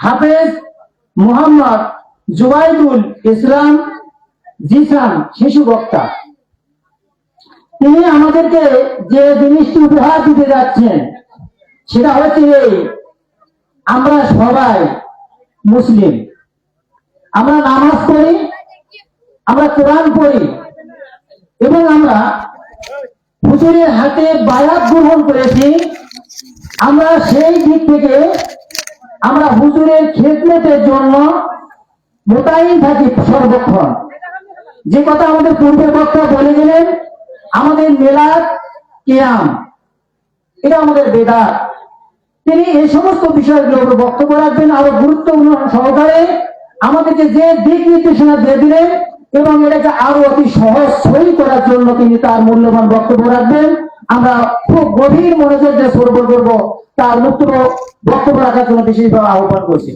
হাফেজ মোহাম্মদ জুবাইদুল ইসলাম জিসান শিশু বক্তা। তিনি আমাদেরকে যে জিনিসটি উপহার দিতে যাচ্ছেন সেটা হচ্ছে আমরা সবাই মুসলিম, আমরা নামাজ পড়ি, আমরা কোরআন পড়ি এবং আমরা হুজুরের হাতে বায়াত গ্রহণ করেছি। আমরা সেই দিক থেকে আমরা হুজুরের খেদমতের জন্য মোতায়েন থাকি সর্বক্ষণ। যে কথা আমাদের পূর্বের বক্তা বলে গেলেন, আমাদের মিলাদ কিয়াম এটা আমাদের বেদাত। তিনি এই সমস্ত বিষয়গুলোর উপর বক্তব্য রাখবেন আরো গুরুত্বপূর্ণ সহকারে, আমাদেরকে যে দিক নির্দেশনা দিয়ে দিলেন এবং এটাকে আরো অতি সহজ সই করার জন্য তিনি তার মূল্যবান বক্তব্য রাখবেন। আমরা খুব গভীর মনোযোগ দিয়ে শ্রবণ করব, তার মুক্ত বক্তব্য রাখার জন্য বিশেষভাবে আহ্বান করছি।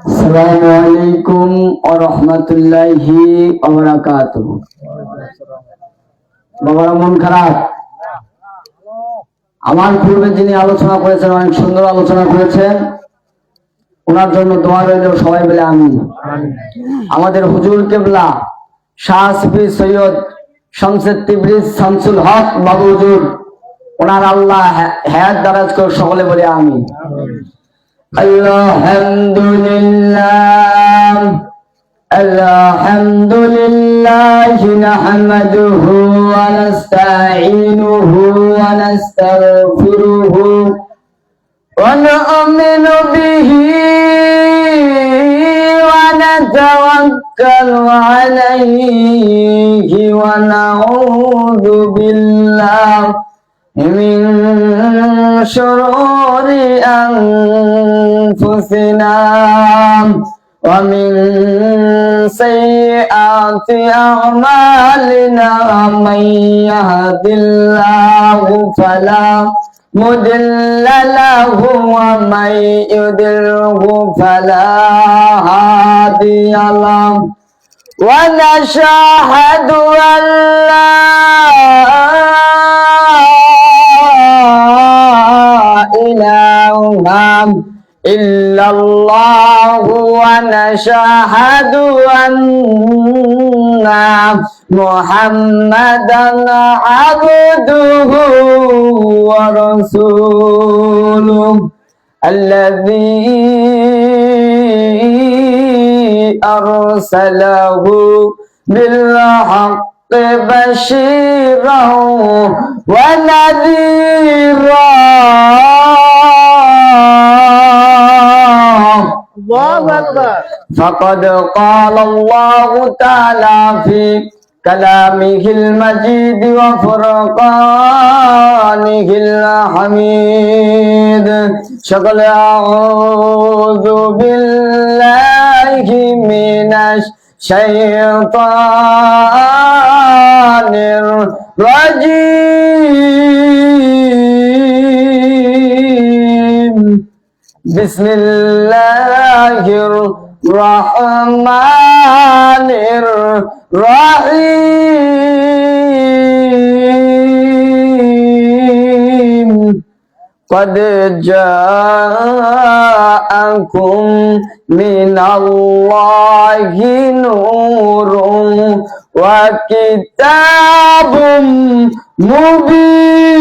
আসসালামু আলাইকুম ওয়া রাহমাতুল্লাহি ওয়া বারাকাতুহু। বাবার মন খারাপ? আমার পূর্বে যিনি আলোচনা করেছেন অনেক সুন্দর আলোচনা করেছেন, ওনার জন্য দোয়া রইল, সবাই বলে আমিন। আমাদের হুজুর কেবলা শাহ সুফি সৈয়দ শামসুদ তিবরিজ শামসুল হক বাবু হুজুর, ওনার আল্লাহ হায়াত দারাজ করে, সকলে বলে আমিন। আলহামদুলিল্লাহ আলহামদুলিল্লাহ নাহমাদুহু ওয়া নাস্তাঈনুহু ওয়া নাস্তাগফিরুহু ওয়া নু'মিনু বিহি ওয়া নাতাওয়াক্কালু আলাইহি ওয়া নাউযু বিল্লাহি মিন শুরুরি أنفسنا ومن سيئات أعمالنا من يهد الله فلا مضل له ومن يضلله فلا هادي له ونشهد أن لا إله إلا الله ونشهد أن محمدا عبده ورسوله الذي أرسله بالحق بشيرا ونذيرا فقد قال الله تعالى في كلامه المجيد وفرقانه الحميد شكل أعوذ بالله من الشيطان الرجيم بسم الله الرحمن الرحيم قد جاءكم من الله نور وكتاب مبين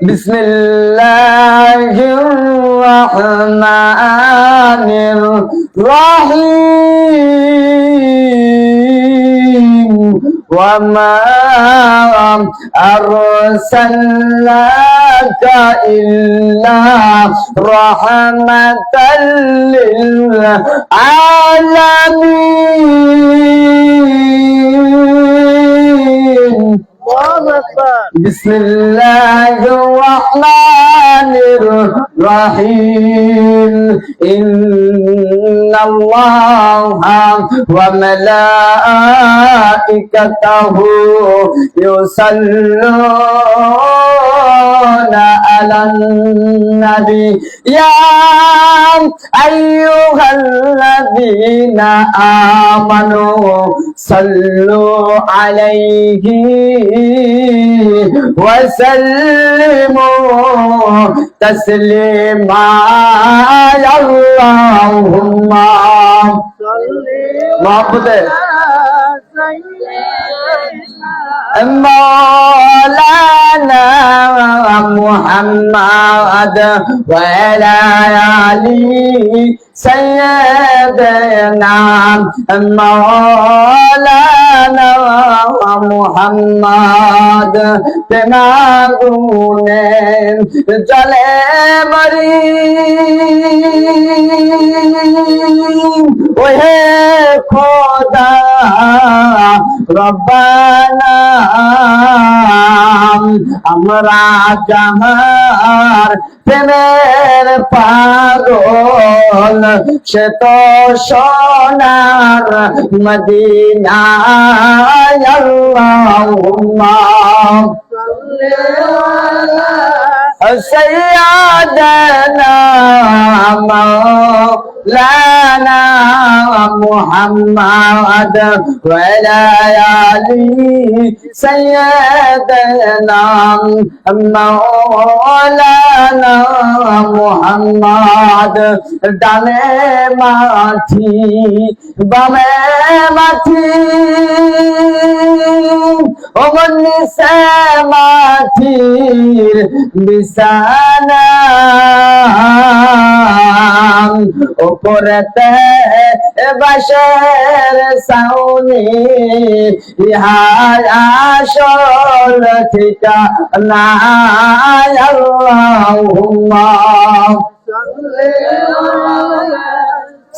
بسم الله الرحمن الرحيم وما أرسلناك إلا رحمة للعالمين بسم الله الرحمن الرحيم إن الله وملائكته يصلون على النبي يا أيها الذين آمنوا صلوا عليه وسلموا تسليما اللهم محمد مولانا محمد وعلى آله سيدنا مولانا محمد তেনাগুনে জলে মরি ওহে খোদা রব্বানা আমরা যাহার প্রেমের পাগল সে তো সোনার মদিনায় আল্লাহুম্মা سيدنا مولانا محمد وعلى آله سيدنا مولانا محمد ডানে মাটি বামে মাটি নিচে মাটির বিছানা উপরেতে বাঁশের ছাউনি ইহার আসল ঠিকানা আল্লাহুম্মা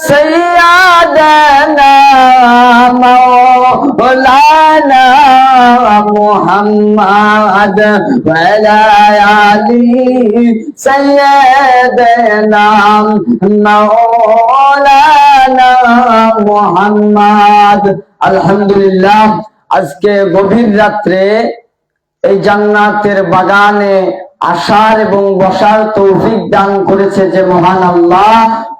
سيدنا مولانا محمد وعلى آله سيدنا مولانا محمد আলহামদুলিল্লাহ আজকে গভীর রাত্রে এই জান্নাতের বাগানে আসার এবং বসার তৌফিক দান করেছে যে মহান আল্লাহ,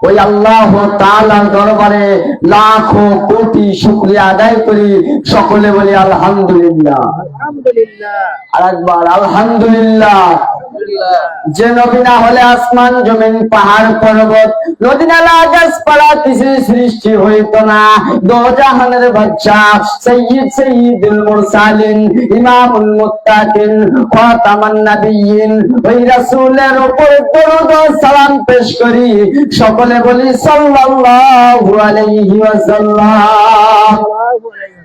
ওই আল্লাহ তাআলার দরবারে লাখো কোটি শুকরিয়া আদায় করি। সকলে বলি আলহামদুলিল্লাহ। আর একবার আলহামদুলিল্লাহ। যে নবী না হলে আসমান জমিন পাহাড় পর্বত নদী নালা গাছপালা কিছু সৃষ্টি হইত না। দো জাহানের বাদশা সাইয়্যিদুল মুরসালিন ইমামুল মুত্তাকিন খাতামান নাবিয়্যিন ওই রাসূলের উপর দরুদ ও সালাম পেশ করি। সকলে বলি সাল্লাল্লাহু আলাইহি ওয়াসাল্লাম।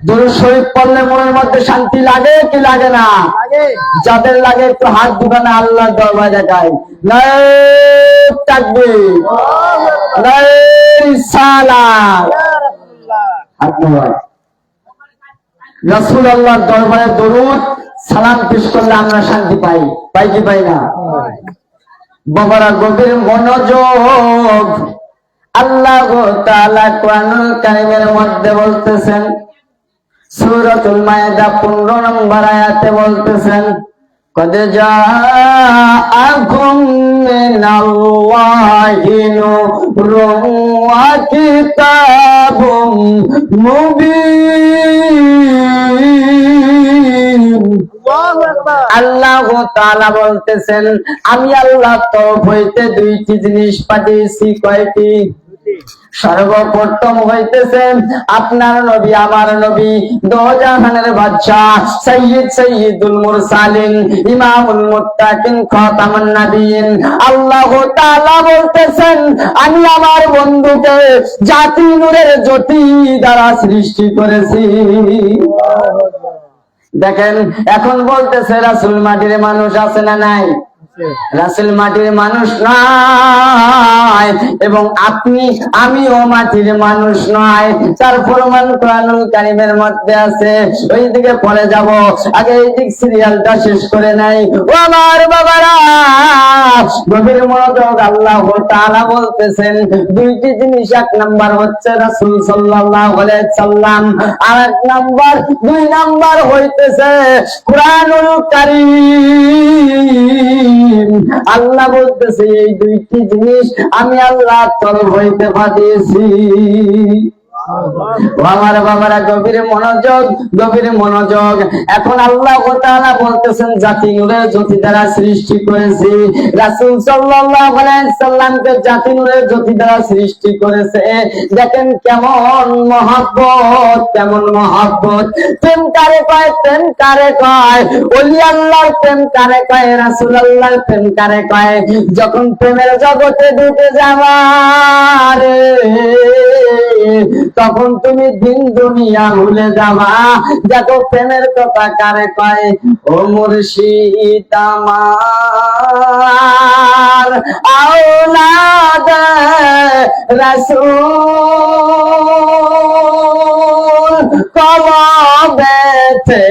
দুরূদ শরীফ পড়লে মনের মধ্যে শান্তি লাগে কি লাগে না? যাদের লাগে একটু হাত দুখানে আল্লাহর দরবারে দেখায়। নারে তাকবীর, নারে রিসালাত। রাসূলুল্লাহর দরবারে দরুদ সালাম পেশ করলে আমরা শান্তি পাই, পাই কি পাই না? বাবারা গভীর মনোযোগ। আল্লাহ তাআলা কোরআনুল কারীমের মধ্যে বলতেছেন, সূরাতুল মায়েদা 15 নম্বর আয়াতে বলতেছেন, কদ জাআকুম মিনাল্লাহি নূরুন ওয়া কিতাবুম মুবিন। আল্লাহ তাআলা বলতেছেন, আমি আল্লাহ তরফ হইতে দুইটি জিনিস পাঠিয়েছি। কয়টি? সর্বপ্রথম হইতেছেন আপনার নবী, আমার নবী, দো জাহানের বাদশা সাইয়্যিদুল মুরসালিন ইমামুল মুত্তাকিন খাতামান নাবিয়্যিন। আল্লাহ তাআলা বলতেছেন, আমি আমার বন্ধুকে জাতি নূরের জ্যোতি দ্বারা সৃষ্টি করেছি। দেখেন এখন বলতেছে রাসূল মাটির মানুষ আছে না নাই? রাসূল মাটির মানুষ নয় এবং আমিও মাটির মানুষ নয়। তার প্রমাণ কোরআনুল কারীমের মধ্যে আছে। ওইদিকে পরে যাব, আগে এই দিক সিরিয়ালটা শেষ করে নাই। ও আমার বাবারা, গভীর মনোযোগ। আল্লাহ তাআলা বলতেছেন দুইটি জিনিস। এক নাম্বার হচ্ছে রাসূল সাল্লাল্লাহু আলাইহি সাল্লাম, আর এক নাম্বার, দুই নাম্বার হইতেছে কোরআনুল কারীম। আল্লাহ বলতেছে এই দুইটি জিনিস আমি আল্লাহ তরফ হইতে পাঠিয়েছি। আমার বাবারা, গভীর মনোযোগ, গভীর মনোযোগ। এখন আল্লাহ তাআলা বলতেছেন জাতি নূরের জ্যোতি দ্বারা সৃষ্টি করেছি। রাসূল সাল্লাল্লাহু আলাইহি সাল্লামকে জাতি নূরের জ্যোতি দ্বারা সৃষ্টি করেছে। দেখেন কেমন মহব্বত, কেমন মহব্বত। প্রেম কারে কয়, প্রেম কারে কয়? ওলি আল্লাহর প্রেম কারে কয়? রাসূল আল্লাহর প্রেম কারে কয়? যখন প্রেমের জগতে ঢুকে যাবা রে, তখন তুমি দিন দুনিয়া ভুলে যাবা। দেখো প্রেমের কথা কারে কয়? ও মুর্শিদ আমার আওলাদ রাসূল কলবেতে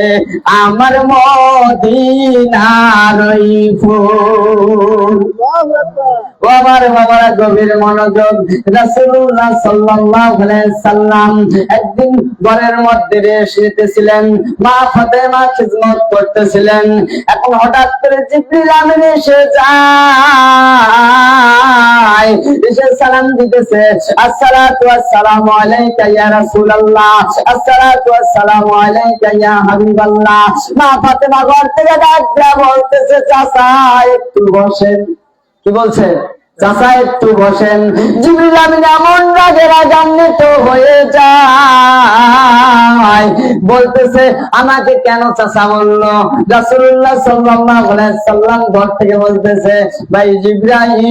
আমার মদিনার ফুল। আমার বাবারা, গভীর মনোযোগ। রাসূলুল্লাহ সাল্লাল্লাহু আলাইহি সাল্লাম একদিন ঘরের মধ্যে শুতেছিলেন, মা ফাতেমা খিদমত করতেছিলেন। এখন হঠাৎ করে জিবরিল আমিন এসে যায়, এসে সালাম দিতেছে, আসসালাতু ওয়াসসালামু আলাইকা ইয়া রাসূলুল্লাহ, আসসালাতু ওয়াসসালামু আলাইকা ইয়া হাবিবাল্লাহ। মা ফাতেমা ঘর থেকে ডাক দিয়া বলতেছে, চাচা একটু বসেন। কি বলছে? চাচা একটু বসেন। জিবরিল আমিন এমন রাগে রাগান্বিত হয়ে যায়, বলতেছে আমাকে কেন চাচা বললো? রাসূলুল্লাহ সাল্লাল্লাহু আলাইহি সাল্লাম ঘর থেকে বলতেছে, ভাই জিবরাইল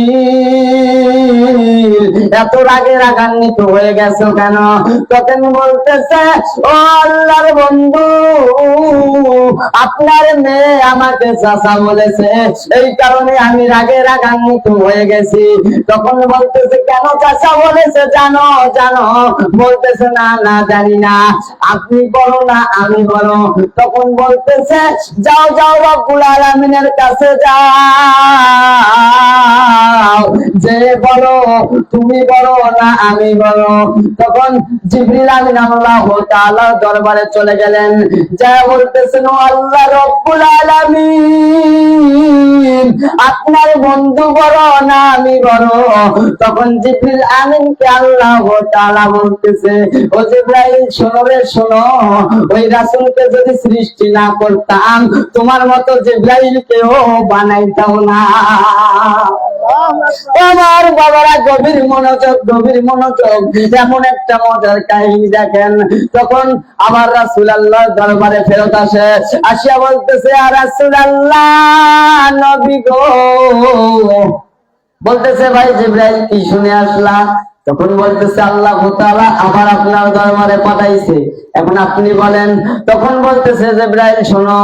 এত রাগে রাগান্বিত হয়ে গেছো কেন? তখন বলতেছে, ও আল্লাহর বন্ধু, আপনার মেয়ে আমাকে চাচা বলেছে, এই কারণে আমি রাগে রাগান্বিত হয়ে গেছি। তখন বলতেছে, কেন চাচা বলেছে জানো? জানো? বলতেছে, না না জানি না, আপনি বলো না আমি বলো। তখন বলতেছে, যাও যাও রব্বুল আলামিনের কাছে যাও, যে বলো, তুমি বলো না আমি বলো। তখন জিবরিল আমিন আল্লাহ তাআলার দরবারে চলে গেলেন, যা বলতেছেন, ও আল্লাহ রব্বুল আলামিন, আপনার বন্ধু বড় না আমি বড়? তখন জিবরিল আমিনকে আল্লাহ তাআলা বলতেছে, ও জিবরাইল শোনো রে শোনো, ওই রাসূলকে যদি সৃষ্টি না করতাম তোমার মতো জিবরাইলকেও বানাইতাম না। আমার বাবারা, গভীর মনোযোগ, গভীর মনোযোগ। এমন একটা মজার কাহিনী দেখেন। তখন আবার রাসূল আল্লাহর দরবারে ফেরত আসে, আসিয়া বলতেছে, আর রাসূল আল্লাহ, নবী গো, বলতেছে, ভাই জিবরাইল কি শুনে আসলা? তখন বলতেছে, আল্লাহ তাআলা আবার আপনার দরবারে পাঠাইছে, এখন আপনি বলেন। তখন বলতেছে, জিবরাইল শোনো,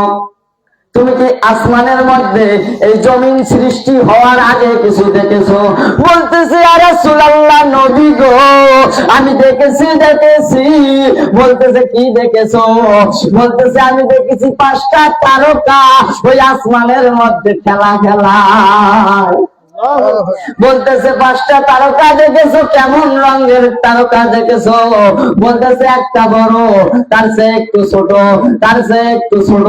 তুমি কি আসমানের মধ্যে এই জমিন সৃষ্টি হওয়ার আগে কিছু দেখেছো? বলতেছে, আরে রাসূলুল্লাহ নবী গো, আমি দেখেছি দেখেছি। বলতেছে, কি দেখেছো? বলতেছে, আমি দেখেছি 5টা তারকা ওই আসমানের মধ্যে খেলা খেলায়। বলতেছে, 5টা তারকা দেখেছো? কেমন রঙের তারকা দেখেছো? বলতেছে, একটা বড়, তার চেয়ে একটু ছোট, তার চেয়ে একটু ছোট,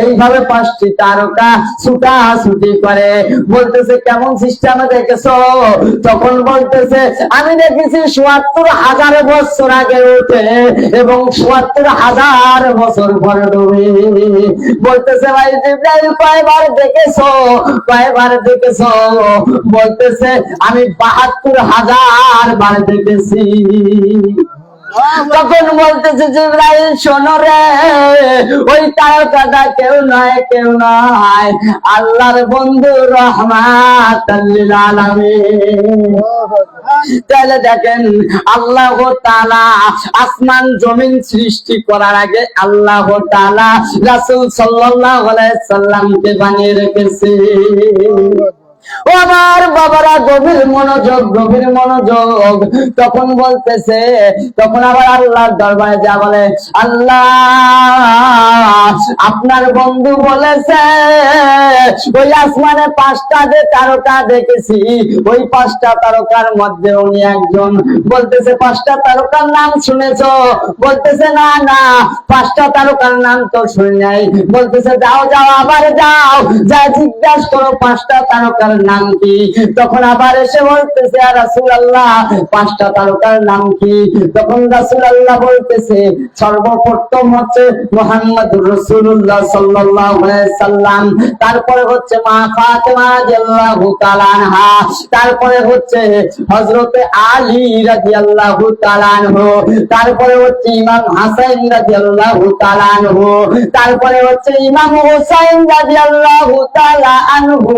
এইভাবে 5টি তারকা ছুটাছুটি করে। বলতেছে, কেমন সিস্টেমে দেখেছো? তখন বলতেছে, আমি দেখেছি ৭৪,০০০ বছর আগে উঠে এবং ৭৪,০০০ বছর পরে ডুবে। বলতেছে, ভাই জিবরাইল কয়বার দেখেছো? কয়বার দেখেছো? বলতেছে, আমি ৭২,০০০ বার দেখেছি। তখন বলতেছে জিবরাইল শোনো রে, ওই তারকাটা কেউ নয় আল্লাহর বন্ধু রহমাতুল লিল আলামিন। তাহলে দেখেন আল্লাহ তাআলা আসমান জমিন সৃষ্টি করার আগে আল্লাহ তাআলা রাসূল সাল্লাল্লাহু আলাইহি সাল্লামকে বানিয়ে রেখেছে। ও আমার বাবারা, গভীর মনোযোগ। তখন বলতেছে, তখন আবার আল্লাহর দরবারে যা বলে, আল্লাহ আপনার বন্ধু বলেছে ওই আসমানে 5টা যে তারকা দেখেছি, ওই 5টা তারকার মধ্যে উনি একজন। বলতেছে 5টা তারকার নাম শুনেছো? বলতেছে না 5টা তারকার নাম তো শুনি নাই। বলতেছে যাও আবার যাও, যা জিজ্ঞাসা করো 5টা তারকার নাম কি। তখন আবার এসে বলতেছে রাসূলুল্লাহ 5টা তারকার নাম কি? তখন রাসূলুল্লাহ বলতেছে সর্বপ্রথম হচ্ছে মুহাম্মদুর রাসূলুল্লাহ সাল্লাল্লাহু আলাইহি সাল্লাম, তারপরে হচ্ছে মা ফাতেমা রাদিয়াল্লাহু তাআলা আনহা, তারপরে হচ্ছে হযরতে আলী রাদিয়াল্লাহু তাআলা আনহু, তারপরে হচ্ছে ইমাম হাসান রাদিয়াল্লাহু তাআলা আনহু, তারপরে হচ্ছে ইমাম হুসাইন রাদিয়াল্লাহু তাআলা আনহু।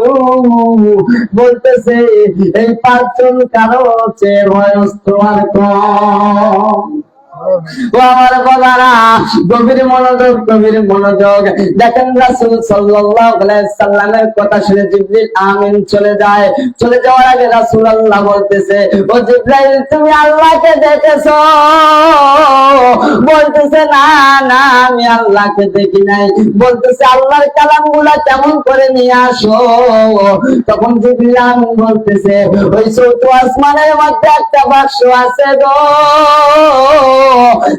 বলতেছে এই 5 জন কারো চেয়ে বয়স তোমার কম। ও আমার বাবারা, গভীর মনোযোগ। দেখেন রাসূল সাল্লাল্লাহু আলাইহি সাল্লামের কথা শুনে জিবরিল আমিন চলে যাওয়ার আগে রাসূলুল্লাহ বলতেছে, ও জিবরাইল তুমি আল্লাহকে দেখেছো? বলতেছে না আমি আল্লাহকে দেখি নাই। বলতেছে আল্লাহর কালামগুলা কেমন করে নিয়ে আসো। তখন জিবরিল আমিন বলতেছে ওই 4 আসমানের মধ্যে একটা বাক্স আছে গো,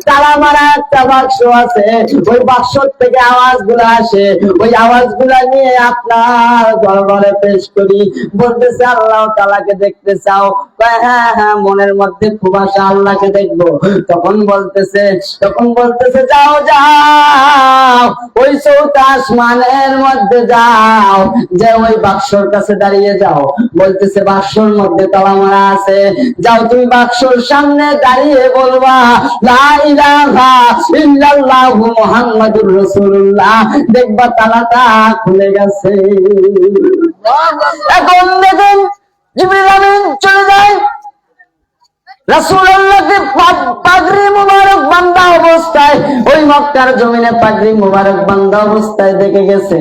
তারা মারা একটা বাক্স আছে, ওই বাক্স থেকে আওয়াজগুলো আসে, ওই আওয়াজগুলা নিয়ে আপনার দরবারে পেশ করি। বলতেছে আল্লাহ তাআলাকে দেখতে চাও? হ্যাঁ মনের মধ্যে খুব আশা আল্লাহকে দেখবো। তখন বলতেছে যাও ওই 4টা আসমানের মধ্যে যাও, যে ওই বাক্সর কাছে দাঁড়িয়ে যাও। বলতেছে বাক্সর মধ্যে তালা মারা আছে, যাও তুমি বাক্সর সামনে দাঁড়িয়ে বলবা লা ইলাহা ইল্লাল্লাহু মুহাম্মাদুর রাসূলুল্লাহ, দেখবা তালাটা খুলে গেছে। এখন দেখুন জিবরিল আমিন চলে যায়, রাসূলুল্লাহকে পাগড়ি মুবারক বাঁধা অবস্থায় ওই মক্কার জমিনে পাগড়ি মুবারক বাঁধা অবস্থায় দেখে গেছে।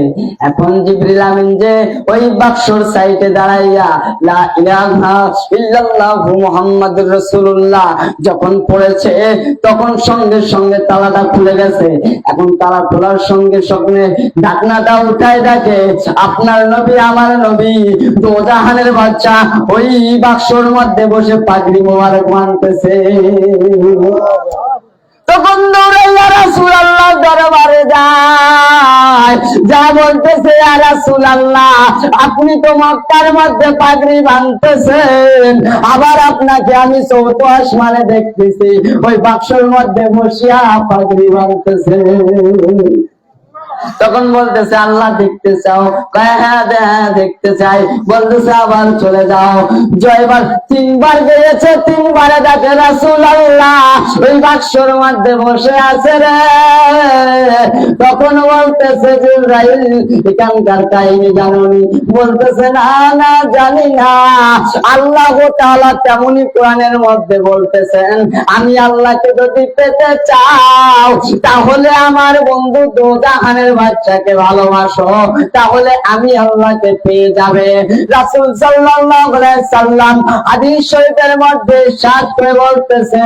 এখন জিবরিল আমিন যে ওই বাক্সর সাইডে দাঁড়াইয়া লা ইলাহা ইল্লাল্লাহু মুহাম্মাদুর রাসূলুল্লাহ যখন পড়েছে, তখন সঙ্গে সঙ্গে তালাটা খুলে গেছে। এখন তালা খোলার সঙ্গে সঙ্গে ঢাকনাটা উঠায় দেখে আপনার নবী আমার নবী দোজাহানের বাদশা ওই বাক্সর মধ্যে বসে পাগড়ি মুবারক মানতেছে। তখন দৌড়াইয়া রাসূলুল্লাহ দরবারে যায়, যা বলতেছে ইয়া রাসূলুল্লাহ আপনি তো মক্কার মধ্যে পাগড়ি বাঁধতেছেন, আবার আপনাকে আমি 4 আসমানে দেখতেছি ওই বাক্সর মধ্যে বসিয়া পাগড়ি বাঁধতেছে। তখন বলতেছে আল্লাহ দেখতে চাও? হ্যাঁ দেখতে চাই। বলতেছে আবার চলে যাও, জয়বার 3বার গিয়েছে, 3বারে দেখে রাসূলুল্লাহ ওই বাক্সর মধ্যে বসে আছে রে। তখন বলতেছে জিবরাইল এখানকার কাহিনী জানোনি? বলতেছে না জানি না। আল্লাহ তাআলা তেমনি কোরআনের মধ্যে বলতেছেন আমি আল্লাহকে যদি পেতে চাও তাহলে আমার বন্ধু দোজাহানের বাচ্চাকে ভালোবাসো, তাহলে আমি আল্লাহকে পেয়ে যাবে। রাসূল সাল্লাল্লাহু আলাইহি সাল্লাম হাদিস শরীফের মধ্যে সাত করে বলতেছে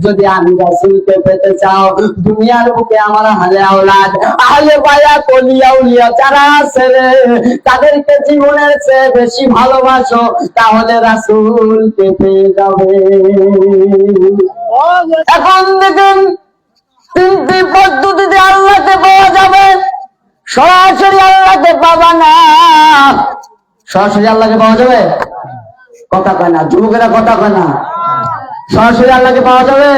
যদি আমি রাসূলকে পেতে চাও, দুনিয়ার বুকে আমার আহলে আওলাদ আহলে বায়াত ওলিয়া উলিয়া যারা আছে তাদেরকে জীবনের চেয়ে বেশি ভালোবাসো, তাহলে রাসূলকে পেয়ে যাবে। এখন দেখুন 3টি পদ্ধতিতে আল্লাহকে পাওয়া যাবে। সরাসরি আল্লাহকে পাবা না। সরাসরি আল্লাহকে পাওয়া যাবে? কথা কয় না, যুবকেরা কথা কয় না। সরাসরি আল্লাহকে পাওয়া যাবে?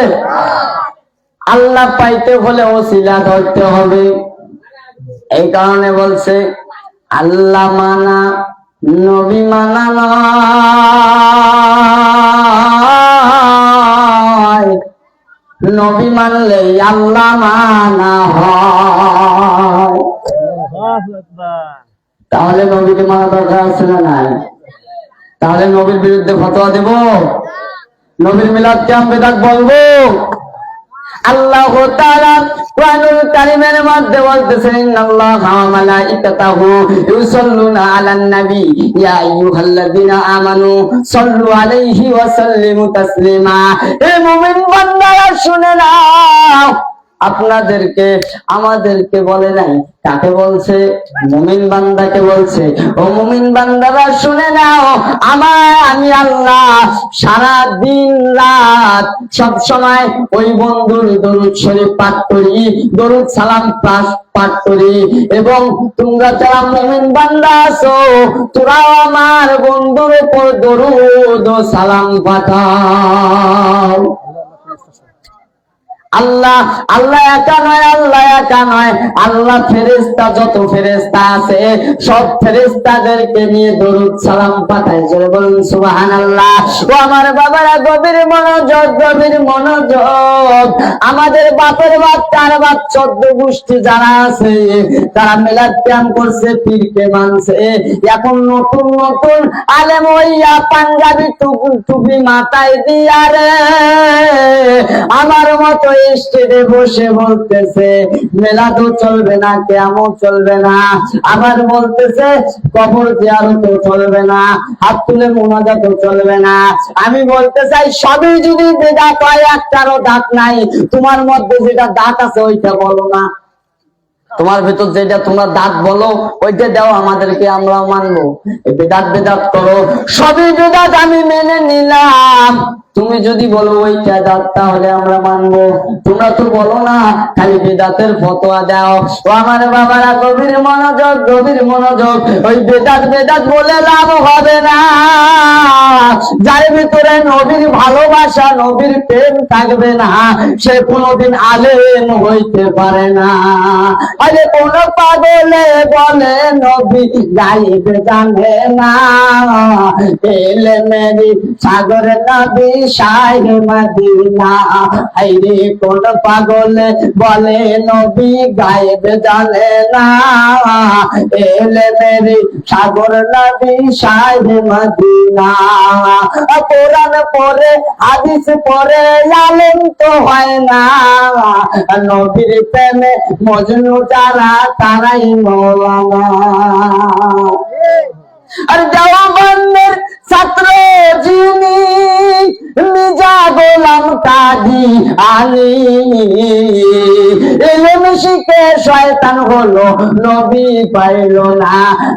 আল্লাহ পাইতে হলে ওসিলা ধরতে হবে। এই কারণে বলছে আল্লাহ মানা নবী মানা নয়, নবী মানলে আল্লাহ মানা হয়। তাহলে নবীকে মানা দরকার আছে না নাই? তাহলে নবীর বিরুদ্ধে ফতোয়া দেব? নবীর মিলাদ কিয়াম বিদআত বলবো? আল্লাহ তাআলা কুরআনুল কারীমের মধ্যে বলতেছেন, ইন্নাল্লাহা ওয়া মালাইকাতাহু ইউসাল্লুনা আলান নবী ইয়া আইয়ুহাল্লাযীনা আমানু সাল্লু আলাইহি ওয়া সাল্লিমু তাসলিমা। হে মুমিন বান্দারা শুনে নাও, আপনাদেরকে আমাদেরকে বলে নাই, কাকে বলছে? মুমিন বান্দাকে বলছে। ও মুমিন বান্দারা শুনে নাও, আমি আল্লাহ সারা দিন রাত সব সময় ওই বন্ধুর দরুদ শরীফ পাঠ করি, দরুদ সালাম পাঠ করি, এবং তোমরা যারা মুমিন বান্দা আছো তোরাও আমার বন্ধুর উপর দরুদ ও সালাম পাঠাও। আল্লাহ একা নয়, আল্লাহ একা নয়, আল্লাহ ফেরেশতা যত ফেরেশতা আছে সব ফেরেশতাদেরকে নিয়ে দরুদ সালাম পাঠায়। জোরে বলুন সুবহানাল্লাহ। ও আমার বাবারা, গভীর মনোযোগ, গভীর মনোযোগ। আমাদের বাপের বাপ, তার বাপ, 14 গোষ্ঠী যারা আছে তারা মিলাদ কিয়াম করছে, পীরকে মানছে। এখন নতুন নতুন আলেম হইয়া পাঞ্জাবি টুপি মাথায় দিয়া রে আমার মতো স্টেজে বসে বলতেছে মিলাদও চলবে না, কিয়ামও চলবে না, আবার বলতেছে কবর জিয়ারতও চলবে না, হাত তুলে মুনাজাতও চলবে না। আমি বলতে চাই সবই যদি বিদআত হয়, একটারও দাঁত নাই। তোমার মধ্যে যেটা দাঁত আছে ওইটা বলো না, তোমার ভেতর যেটা তোমরা দাঁত বলো ওইটা দাও আমাদেরকে, আমরাও মানবো। বেদাত করো, সবই বেদাত আমি মেনে নিলাম। তুমি যদি বলো ওইটা দাঁত তাহলে আমরা মানবো। তোমরা তো বলো না, খালি বেদাতের ফতোয়া দাও। ও আমার বাবারা, গভীর মনোযোগ, গভীর মনোযোগ। ওই বেদাত বলে লাভ হবে না। যার ভিতরে নবীর ভালোবাসা, নবীর প্রেম থাকবে না, সে কোনোদিন আলেম হইতে পারে না। আরে কোন পাগলে বলে নবী গাইব জানে না, এলে মেরি সাগর নবী শাহে মদিনা। আরে কোন পাগলে বলে নবী গাইব জানে না, এলে মেরি সাগর নবী শাহে মদিনা। কোরআন পড়ে, হাদিস পড়ে আলেম তো হয় না, নবীর প্রেমে মজনু যারা তারাই মওলানা। আর দেওবন্দের ছাত্র যিনি মির্জা গোলাম কাদি আলী, ইলম শিখে শয়তান হলো, নবী পাইল না।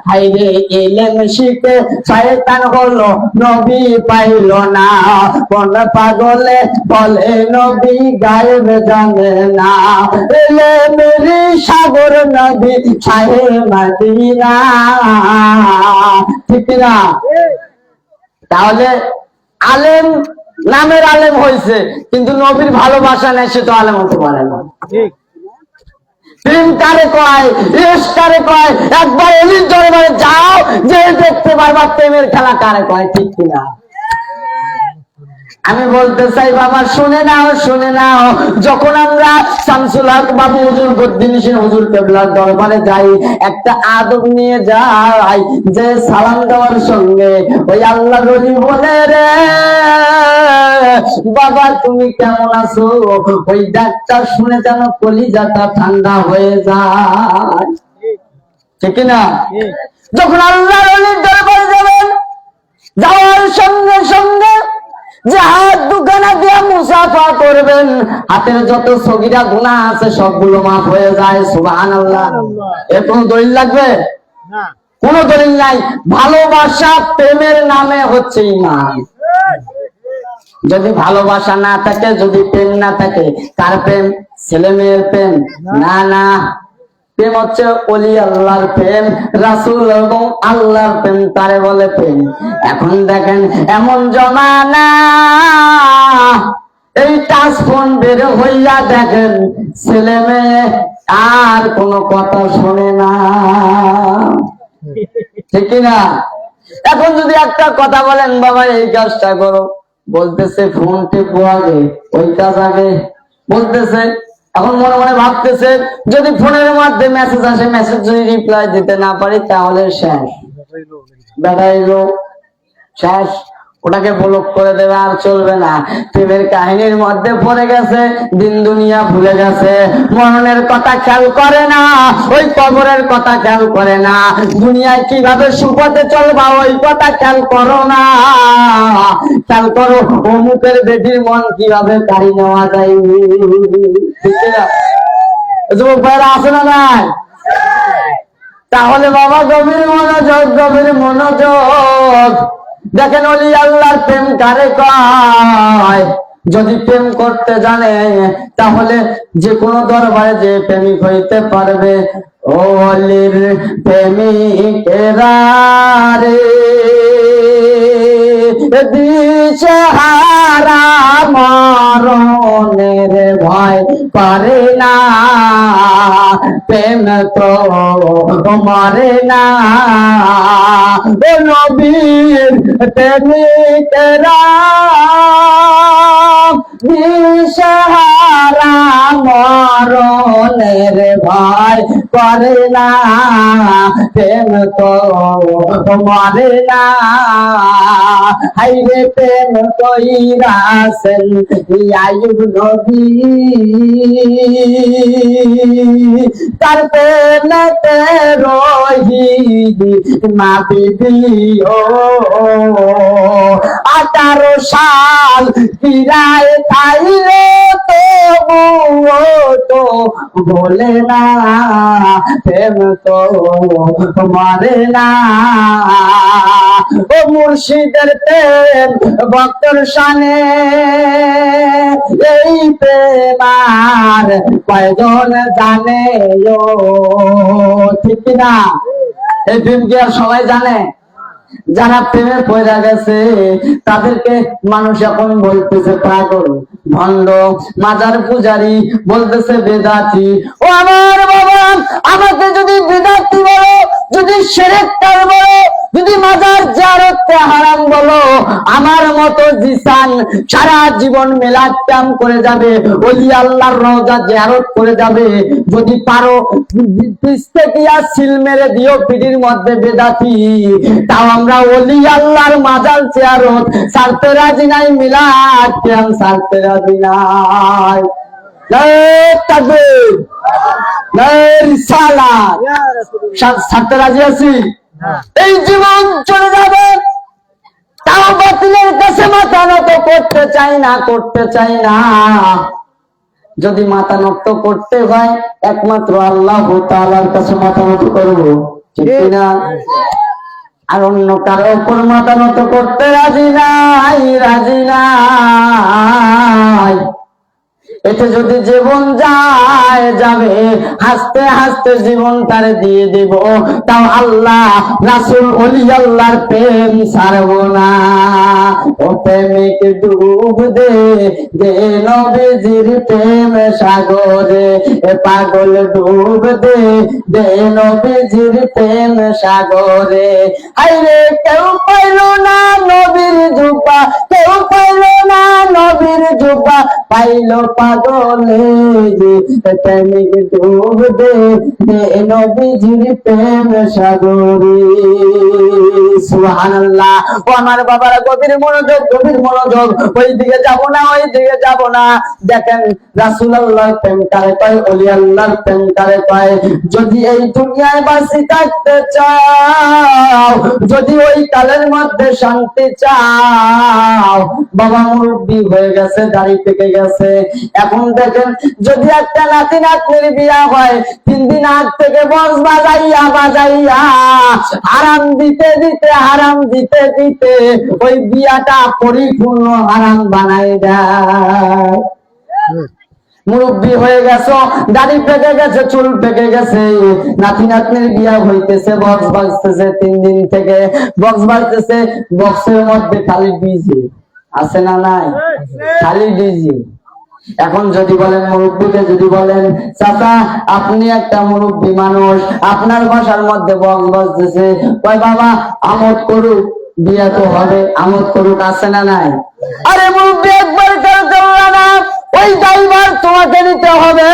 হায়রে ইলম শিখে শয়তান হলো, নবী পাইল না। কোন পাগলে বলে নবী গায়েব জানে না, এলে মেরি সাগর নবী শাহে মদিনা। ঠিক না? তাহলে আলেম নামের আলেম হয়েছে, কিন্তু নবীর ভালোবাসা নেই, সে তো আলেম হতে পারে না। প্রেম কারে কয়, ইশক কারে কয়, একবার অলির দরবারে যাও, যে দেখতে পারবা প্রেমের খেলা কারে কয়। ঠিক কিনা? আমি বলতে চাই বাবা, শুনে নাও, শুনে নাও। যখন আমরা শামসুল হক বাবু হুজুর বদ্দিনিসের হুজুর কেবলার দরবারে যাই, একটা আদব নিয়ে যাই, যে সালাম দেওয়ার সঙ্গে ওই আল্লাহ নবী বলে রে বাবা তুমি কেমন আছো, ওই ডাকটা শুনে যেন কলিজাটা ঠান্ডা হয়ে যায়। ঠিক না? যখন আল্লাহ নবীর দরবারে যাবেন, যাওয়ার সঙ্গে সঙ্গে যে হাত দুখানা দিয়ে মুসাফা করবেন, হাতের যত সগীরা গুনাহ আছে সবগুলো মাফ হয়ে যায়। সুবহানাল্লাহ। এর কোনো দলিল লাগবে? কোনো দলিল নাই। ভালোবাসা প্রেমের নামে হচ্ছে ঈমান। যদি ভালোবাসা না থাকে, যদি প্রেম না থাকে, কার প্রেম? ছেলে মেয়ের প্রেম? না না, প্রেম হচ্ছে ওলি আল্লাহর প্রেম, রাসূল এবং আল্লাহর প্রেম, তারে বলে প্রেম। এখন দেখেন এমন জমানা, এই টাচ ফোন বের হইয়া দেখেন ছেলে মেয়ে আর কোনো কথা শোনে না। ঠিক না? এখন যদি একটা কথা বলেন বাবা এই কাজটা করো, বলতেছে ফোন টিপো আগে, ওই কাজ আগে। বলতেছে, এখন মনে মনে ভাবতেছে যদি ফোনের মধ্যে মেসেজ আসে, মেসেজ যদি রিপ্লাই দিতে না পারি তাহলে শেষ, বেড়াইলো শেষ, ওটাকে ব্লক করে দেবে, আর চলবে না। প্রেমের কাহিনীর মধ্যে পড়ে গেছে, দিন দুনিয়া ভুলে গেছে, মরণের কথা খেয়াল করে না, ওই কবরের কথা খেয়াল করে না, দুনিয়ায় কিভাবে সুপথে চলবা ওই কথা খেয়াল করো না, খেয়াল করো অমুকের বেটির মন কিভাবে কাড়ি নেওয়া যায়। ঠিক না? যুবক ভাইরা আছে না নাই? তাহলে বাবা গভীর মনোযোগ, গভীর মনোযোগ। দেখেন ওলি আল্লাহর প্রেম কারে কয়? যদি প্রেম করতে জানে তাহলে যে কোনো দরবারে যে প্রেমিক হইতে পারবে। ওলির প্রেমিকেরা রে দিশেহারা মরণের ভয় করে না, প্রেম তো মরে না। ও নবীর প্রেমিকেরা দিশেহারা মরণের ভয় করে না, প্রেম তো মরে না। হাইরে প্রেম কইরাছেন আইয়ুব নবী, তার প্রেমেতে রহি মা বিবি ও 18 সাল কিরায় খাইলে তবুও তো বলে না, প্রেম তো মরে না। ও মুর্শিদের প্রেম ভক্তর শানে, এই প্রেম আর কয়জন জানে? ও ঠিক না? এই প্রেম কি আর সবাই জানে? যারা প্রেমে পড়ে গেছে তাদেরকে মানুষ এখন বলতেছে পাগল, ভণ্ড, মাজার পূজারি, বলতেছে বেদাতি। ও আমার বাবা, আমাকে যদি বেদাতি বলো, যদি শিরককার বলো, যদি মাজার জিয়ারতকে হারাম বলো, আমার মতো জিসান সারা জীবন মিলাদ কাম করে যাবে, ওলি আল্লাহর রওজা জিয়ারত করে যাবে। যদি পারো পিছতে গিয়া সিল মেরে দিও পিঠির মধ্যে বেদাতি, তাও আমরা ওলি আল্লাহর মাজার জিয়ারত ছাড়তে রাজি নাই, মিলাদ কাম ছাড়তে রাজি নাই। তাকবীর, রিসালাত ছাড়তে রাজি আছি। এই জীবন চলে যাবে, তাও বাতিলের কাছে মাথা নত করতে চাই না, করতে চাই না। যদি মাথা নত করতে হয় একমাত্র আল্লাহ তাআলার কাছে মাথা নত করবো, ঠিক না? আর অন্য কারো উপর মাথা নত করতে রাজি নাই, রাজি নাই। এতে যদি জীবন যায় যাবে, হাসতে হাসতে জীবন তারে দিয়ে দিব, তাও আল্লাহ রাসূল ওলি আল্লাহর প্রেম ছাড়বো না। ও প্রেমিক ডুব দে, দে নবীজির প্রেম সাগরে, এ পাগল ডুব দে, দে নবীজির প্রেম সাগরে। হায়রে কেউ পাইল না নবীর জুব্বা, কেউ পাইল না নবীর জুব্বা, পাইল পাগলে প্রেমিক ডুব দে, দে নবীজির প্রেম সাগরে। সুবহানাল্লাহ। ও আমার বাবারা, গভীর মনোযোগ, গভীর মনোযোগ। ওই দিকে যাব না, ওই দিকে যাব না। দেখেন রাসূলুল্লাহর প্রেম কারে কয়, ওলি আল্লাহর প্রেম কারে কয়? যদি এই দুনিয়ায় বাঁচি থাকতে চাও, যদি ওই কালের মধ্যে শান্তি চাও, বাবা মুরব্বি হয়ে গেছে, দাড়ি পেকে গেছে, এখন দেখেন যদি একটা নাতি নাতনির বিয়া হয়, 3 দিন আগ থেকে বক্স বাজাইয়া বাজাইয়া হারাম দিতে দিতে, হারাম দিতে দিতে ওই বিয়াটা পরিপূর্ণ হারাম বানাই দেয়। মুরব্বি হয়ে গেছো, দাড়ি পেকে গেছে, চুল পেকে গেছে, নাতি নাতনির বিয়া হইতেছে, বক্স বাজতেছে, 3 দিন থেকে বক্স বাজতেছে, বক্সের মধ্যে খালি ডিজে আছে না নাই? খালি ডিজে। এখন যদি বলেন মুরব্বিকে, যদি বলেন চাচা আপনি একটা মুরব্বি মানুষ, আপনার বাসার মধ্যে বক্স বাজতেছে, কয় বাবা আমোদ করুক, বিয়া তো হবে, আমোদ করুক, আছে না নাই? আরে মুরব্বি একবার কেউ চলল না, ওই দায়ভার তোমাকে নিতে হবে।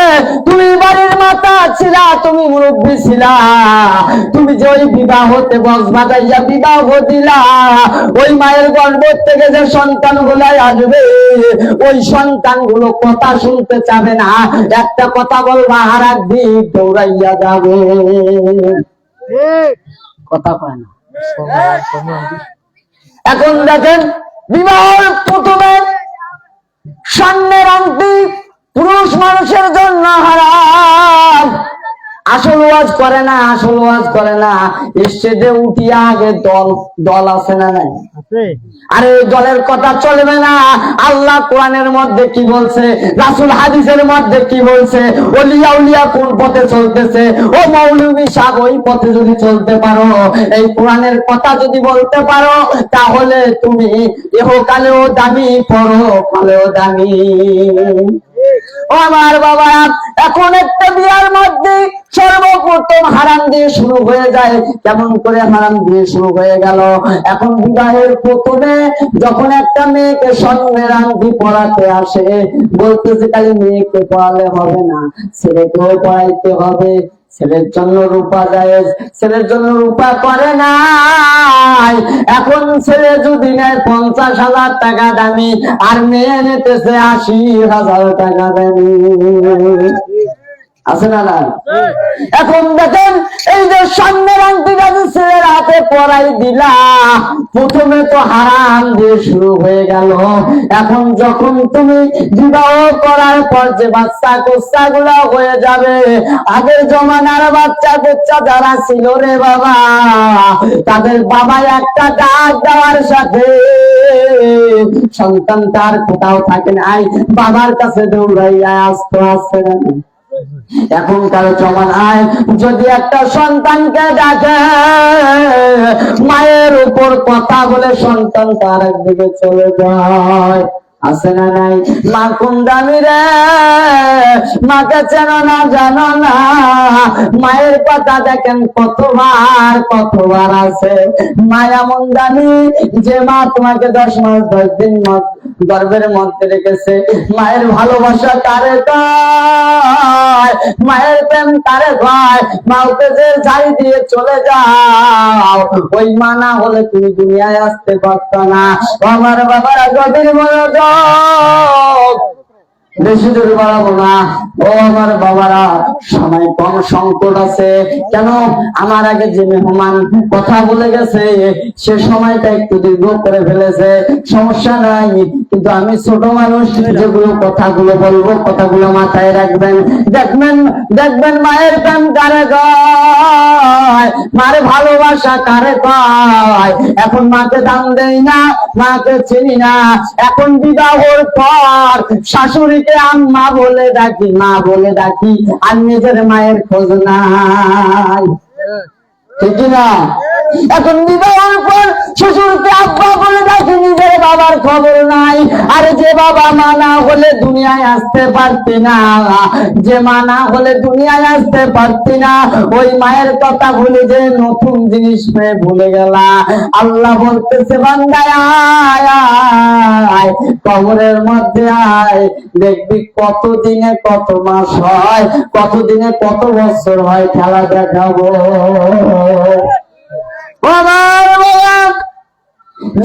তুমি বাড়ির মাতা ছিলা, তুমি মুরব্বী ছিলা, তুমি যে ওই বিবাহতে বক্স বাজাইয়া বিবাহ দিলা, ওই মায়ের গর্ভ থেকে যে সন্তান গুলাই আসবে, ওই সন্তান গুলো কথা শুনতে চাবে না। একটা কথা বলবা আর একদিক দৌড়াইয়া যাবে, কথা পায় না। এখন দেখেন, বিবাহের প্রথমে স্বর্ণের আংটি পুরুষ মানুষের জন্য হারাম। আসল ওয়াজ করে না, আসল ওয়াজ করে না, স্টেজে উঠিয়া আগে দল আছে না নাই? আরে ওই দলের কথা চলবে না। আল্লাহ কোরআনের মধ্যে কি বলছে, রাসূল হাদিসের মধ্যে কি বলছে, ওলিয়া উলিয়া কোন পথে চলতেছে, ও মৌলভী সাহেব ওই পথে যদি চলতে পারো, এই কোরআনের কথা যদি বলতে পারো, তাহলে তুমি ইহকালেও দামি, পরকালেও দামি। ও আমার বাবা, এখন একটা বিয়ার মধ্যে সর্বপ্রথম হারাম দিয়ে শুরু হয়ে যায়। কেমন করে হারাম দিয়ে শুরু হয়ে গেল? এখন বিবাহের প্রথমে যখন একটা মেয়েকে স্বর্ণের আংটি পরাতে আসে, বলতেছে খালি মেয়েকে পড়ালে হবে না, ছেলেকেও পড়াইতে হবে। ছেলের জন্য রূপা জায়েজ, ছেলের জন্য রূপা করে নাই। এখন ছেলে যদি নেয় 50,000 টাকা দামি, আর মেয়ে নিতেছে 80,000 টাকা দামি, আছে না না? এখন দেখেন, এই যে স্বর্ণের আংটিটা ছেলের হাতে পরাই দিলা, প্রথমে তো হারাম দিয়ে শুরু হয়ে গেল। এখন যখন তুমি বিবাহ করার পর যে বাচ্চা কোচ্চা গুলা হয়ে যাবে, আগের জমানার বাচ্চা কোচ্চা যারা ছিল রে বাবা, তাদের বাবা একটা ডাক দেওয়ার সাথে সন্তান তার কোথাও থাকে নাই, বাবার কাছে দৌড়াইয়া আসতো, আসছে না? এখনকার জমানায় যদি একটা সন্তানকে ডাকে, মায়ের উপর কথা বলে সন্তান তার একদিকে চলে যায়, আছে না নাই? মা কোন দামি রে, মাকে চেনো না, জানো না? মায়ের কথা দেখেন কতবার আছে। মা এমন দামি যে মা তোমাকে 10 মাস 10 দিন গর্ভের মধ্যে রেখেছে। মায়ের ভালোবাসা কারে কয়, মায়ের প্রেম কারে কয়? মাকে যে ছাই দিয়ে চলে যাও, ওই মা না হলে তুমি দুনিয়ায় আসতে পারতো না। আমার বাবারা গভীর মনোযোগ, বেশি দূর বাড়াবো না। ও আমার বাবারা, সময় কম, সংকট আছে। কেন? আমার আগে যে মেহমান কথা বলে গেছে, সে সময়টা একটু দীর্ঘ করে ফেলেছে, সমস্যা নাই। কিন্তু আমি ছোট মানুষ, যেগুলো কথাগুলো বলবো, কথাগুলো মাথায় রাখবেন। দেখবেন মায়ের প্রেম কারে কয়, মার ভালোবাসা কারে কয়। এখন মাকে দাম দেই না, মাকে চিনি না। এখন বিবাহের পর শাশুড়িকে আম্মা বলে ডাকি, মা বলে ডাকি, আর নিজের মায়ের খোঁজ নাই, ঠিক না? এখন বিবাহের পর শ্বশুরকে আব্বা বলে ডাকি, নিজের বাবার খবর নাই। আর যে বাবা মা না হলে দুনিয়ায় আসতে পারতি না, যে মা না হলে দুনিয়ায় আসতে পারতি না, ওই মায়ের কথা ভুলে যে নতুন জিনিস পেয়ে ভুলে গেলা। আল্লাহ বলতেছে, বান্দা আয়, কবরের মধ্যে আয়, দেখবি কত দিনে কত মাস হয়, কত দিনে কত বছর হয়, খেলা দেখাবো। আমার বাবা,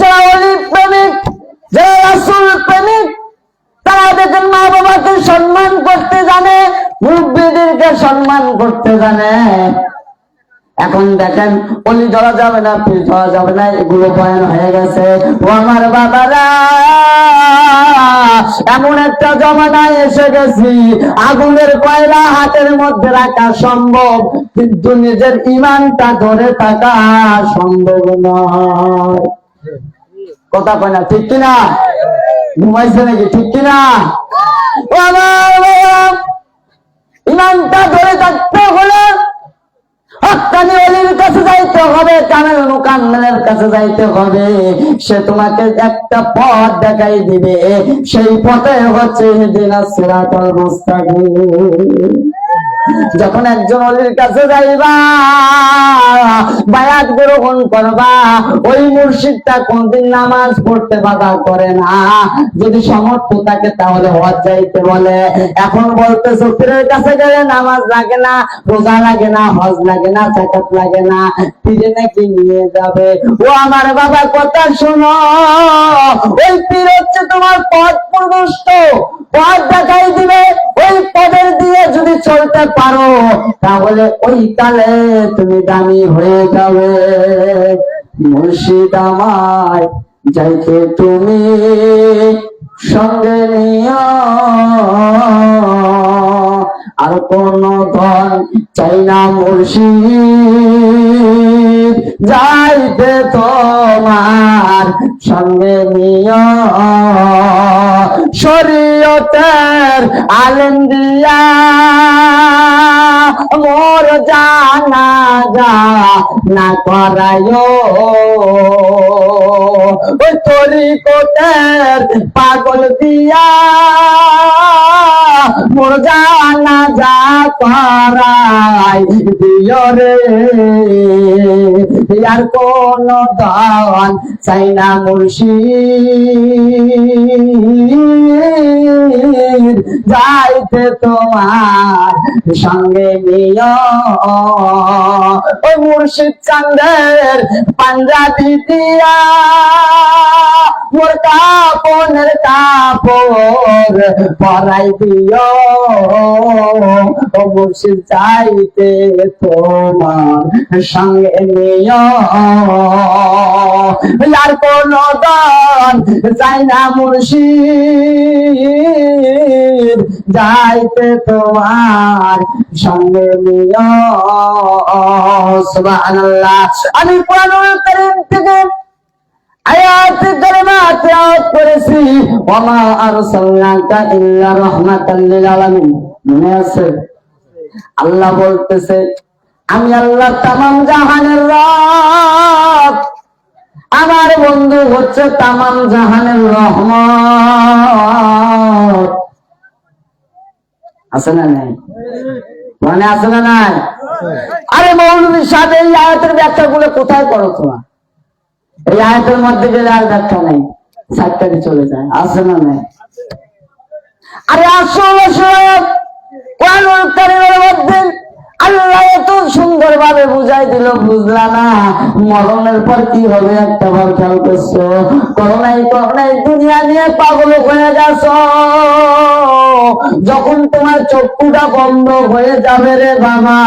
যারা অলি প্রেমিক, যারা রাসূল প্রেমিক, তারা দেখেন মা বাবাকে সম্মান করতে জানে, মুরব্বিদেরকে সম্মান করতে জানে। এখন দেখেন, অলি ধরা যাবে না, পীর ধরা যাবে না, এগুলো বয়ান হয়ে গেছে। ও আমার বাবারা, এমন একটা জমানায় এসে গেছি, আগুনের কয়লা হাতের মধ্যে রাখা সম্ভব, কিন্তু নিজের ইমানটা ধরে থাকা সম্ভব নয়। কথা কয় না, ঠিক কিনা? ঘুমাইছে নাকি, ঠিক কিনা? ও আমার বাবা, ইমানটা ধরে থাকতে হলে হক্কানি ওলির কাছে যাইতে হবে, কামেল মুকাম্মেলের কাছে যাইতে হবে। সে তোমাকে একটা পথ দেখাই দিবে, সেই পথে হচ্ছে ইহদিনাস সিরাতাল মুস্তাকিম। যখন একজন অলির কাছে যাইবা, বায়াত গ্রহণ করবা, ওই মুর্শিদটা কোনদিন নামাজ পড়তে বাধা করে না। যদি সমর্থ থাকে তাহলে হজ যাইতে বলে। এখন বলতেছো পীরের কাছে গেলে নামাজ লাগে না, রোজা লাগে না, হজ লাগে না, যাকাত লাগে না, পীরে নাকি নিয়ে যাবে। ও আমার বাবা কথা শোনো, ওই পীর হচ্ছে তোমার পথ প্রদর্শক, পথ দেখাই দিবে। ওই পদের দিয়ে যদি চলতে পারো তাহলে ওই কালে তুমি দামি হয়ে যাবে। মুর্শিদ আমায় যাইতে তুমি সঙ্গে নিয়া, আর কোন ধন চাই না মুর্শিদ যাইতে তোমার সঙ্গে নিয়া। শরীয়তের আলেম দিয়া মোর জানাজা না করায়ো, ওই তরিকতের পাগল দিয়া মোর জানাজা করাই দিও রে। আর কোন দান চাই না মুর্শিদ যাইতে তোমার সঙ্গে নিও। ওই মুর্শিদ চাঁদের পাঞ্জাবি দিয়া মোর কাপনের কাপড় পরাই দিও। ও মুর্শিদ যাইতে তোমার সঙ্গে নিও। আর কোন দান চাই না মুর্শিদ যাইতে তোমার সঙ্গে নিও। সুবহানাল্লাহ। আমি কোরআনুল কারীম থেকে আয়াত কারিমা তেলাওয়াত করেছি, ওয়া মা আরসালনাকা ইল্লা রাহমাতাল লিল আলামিন। মনে আছে? আল্লাহ বলতেছে আমি আল্লাহ তামাম জাহানের রব, আমার বন্ধু হচ্ছে তামাম জাহানের রহমত। আছে না নাই? মনে আছে না নাই? আরে মৌলভী সাহেব, এই আয়াতের ব্যাখ্যা গুলো কোথায় করো তোমরা? এই আয়াতের মধ্যে গেলে আর ব্যাখ্যা নাই, সাতটাকে চলে যায়। আছে না নাই? আরে আসলে কোরআনুল কারীমের মধ্যে আল্লাহ এত সুন্দর ভাবে বুঝাই দিল, বুঝলা না? মরণের পর কি হবে একটা বার খেয়াল করছো? করোনাই দুনিয়া নিয়ে পাগল হয়ে গেছো। যখন তোমার চক্ষুটা বন্ধ হয়ে যাবে রে বাবা,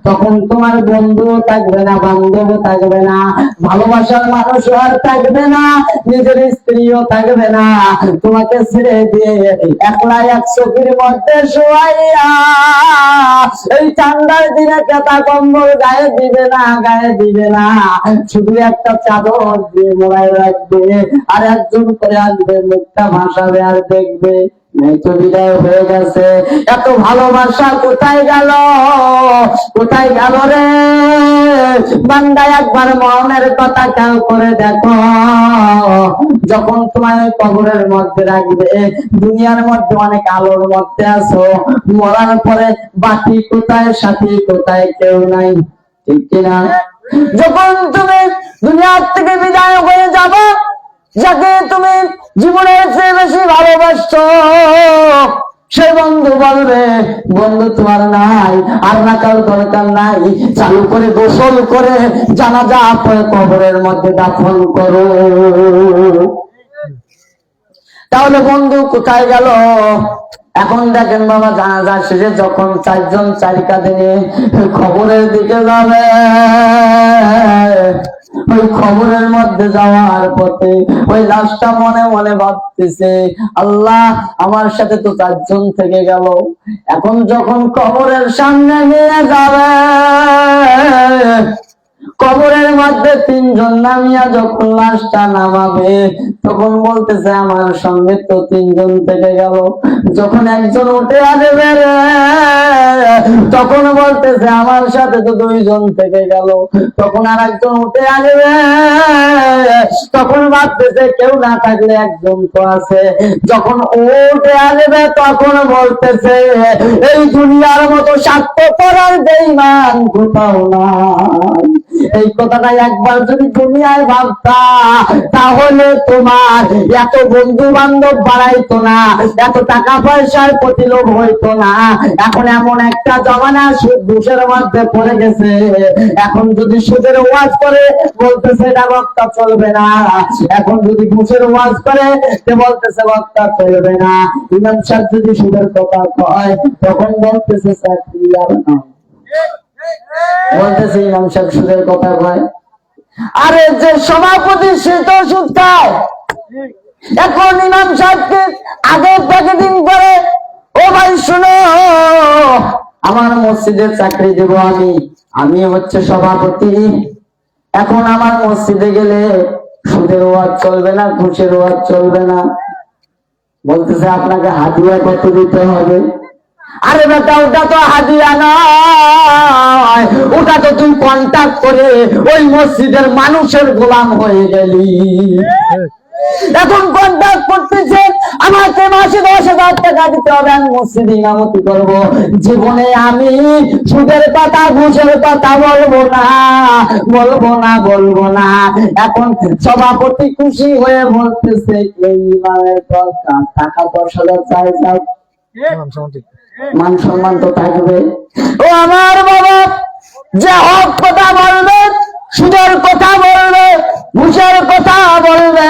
তখন তোমার বন্ধুও থাকবে না, বান্ধবও থাকবে না, ভালোবাসার মানুষও আর থাকবে না, নিজের স্ত্রীও থাকবে না। তোমাকে ছেড়ে দিয়ে একলা এক চোখের মধ্যে শোয়াইয়া এই ঠান্ডার দিনে কেতা কম্বল গায়ে দিবে না, শুধু একটা চাদর দিয়ে মোড়াই রাখবে, আর একজন করে আসবে, মুখটা ভাসাবে আর দেখবে তো বিদায় হয়ে গেছে। এত ভালোবাসা কোথায় গেল রে বান্দা? একবার মনের কথা খেয়াল করে দেখো। যখন তোমার কবরের মধ্যে রাখবে, দুনিয়ার মধ্যে অনেক আলোর মধ্যে আছো, মরার পরে বাকি কোথায়, সাথী কোথায়, কেউ নাই, ঠিক কিনা? যখন তুমি দুনিয়ার থেকে বিদায় হয়ে যাবে, যাকে তুমি জীবনের চেয়ে বেশি ভালোবাসছো, সে বন্ধু বলবে বন্ধু তোমার নাই, আর রাখার দরকার নাই, চালু করে গোসল করে জানাজা পড়ে কবরের মধ্যে দাফন করো। তাহলে বন্ধু কোথায় গেল? এখন দেখেন বাবা, জানাজা শেষে যখন চারজন চারি কাঁধে নিয়ে খবরের দিকে যাবে, ওই খবরের মধ্যে যাওয়ার পথে ওই লাশটা মনে মনে ভাবতেছে, আল্লাহ আমার সাথে তো চারজন থেকে গেল। এখন যখন কবরের সামনে নিয়ে যাবে, কবরের মধ্যে মধ্যে তিনজন নামিয়া যখন লাশটা নামাবে তখন বলতেছে আমার সঙ্গে তো তিনজন থেকে গেল, যখন একজন উঠে আসবে রে তখন বলতেছে আমার সাথে তো দুইজন থেকে গেল, তখন আর একজন উঠে আসবে তখন ভাবতেছে কেউ না থাকলে একজন তো আছে, যখন উঠে আসবে তখন বলতেছে এই দুনিয়ার মতো স্বার্থপর আর বেঈমান কোথাও নাই। এই কথাটা একবার যদি দুনিয়ায় ভাবতা তাহলে তোমার এত বন্ধু বান্ধব বাড়াইতো না, এত টাকা পয়সার প্রতি লোভ হইতো না। এখন এমন একটা জমানা সুদ ঘুষের মধ্যে পড়ে গেছে, এখন যদি সুদের ওয়াজ করে বলতেছে এটা বক্তা চলবে না, এখন যদি ঘুষের ওয়াজ করে বলতেছে বক্তা চলবে না, ইমাম সাহেব যদি সুদের কথা কয় তখন বলতেছে চাকরি আর না, বলতেছে ইমাম সাহেব সুদের কথা কয়। আরে যে সভাপতি সে তো সুদ খায়, এখন ইমাম সাহেবকে আগে প্যাকেটিং করে ও ভাই শুনো আমার মসজিদের চাকরি দেব আমি হচ্ছে সভাপতি, এখন আমার মসজিদে গেলে সুদের ওয়াজ চলবে না, ঘুষের ওয়াজ চলবে না, বলতেছে আপনাকে হাদিয়া কত দিতে হবে। আরে বেটা ওটা তো হাদিয়া নয়, ওটা তো তুই কন্ট্যাক্ট করে ওই মসজিদের মানুষের গোলাম হয়ে গেলি। এখন কন্ট্যাক্ট করতেছে আমাকে মাসে 10,000 টাকা দিতে হবে, আমি মসজিদে ইমামতি করব, জীবনে আমি সুদের কথা ঘুষের কথা বলবো না বলবো না বলবো না। এখন সভাপতি খুশি হয়ে বলতেছে এই ইমামের দরকার টাকা 10,000 চাই যাও, মান সম্মান তো থাকবে। ও আমার বাবা যে হক কথা বলবে, সুদের কথা বলবে, ঘুষের কথা বলবে,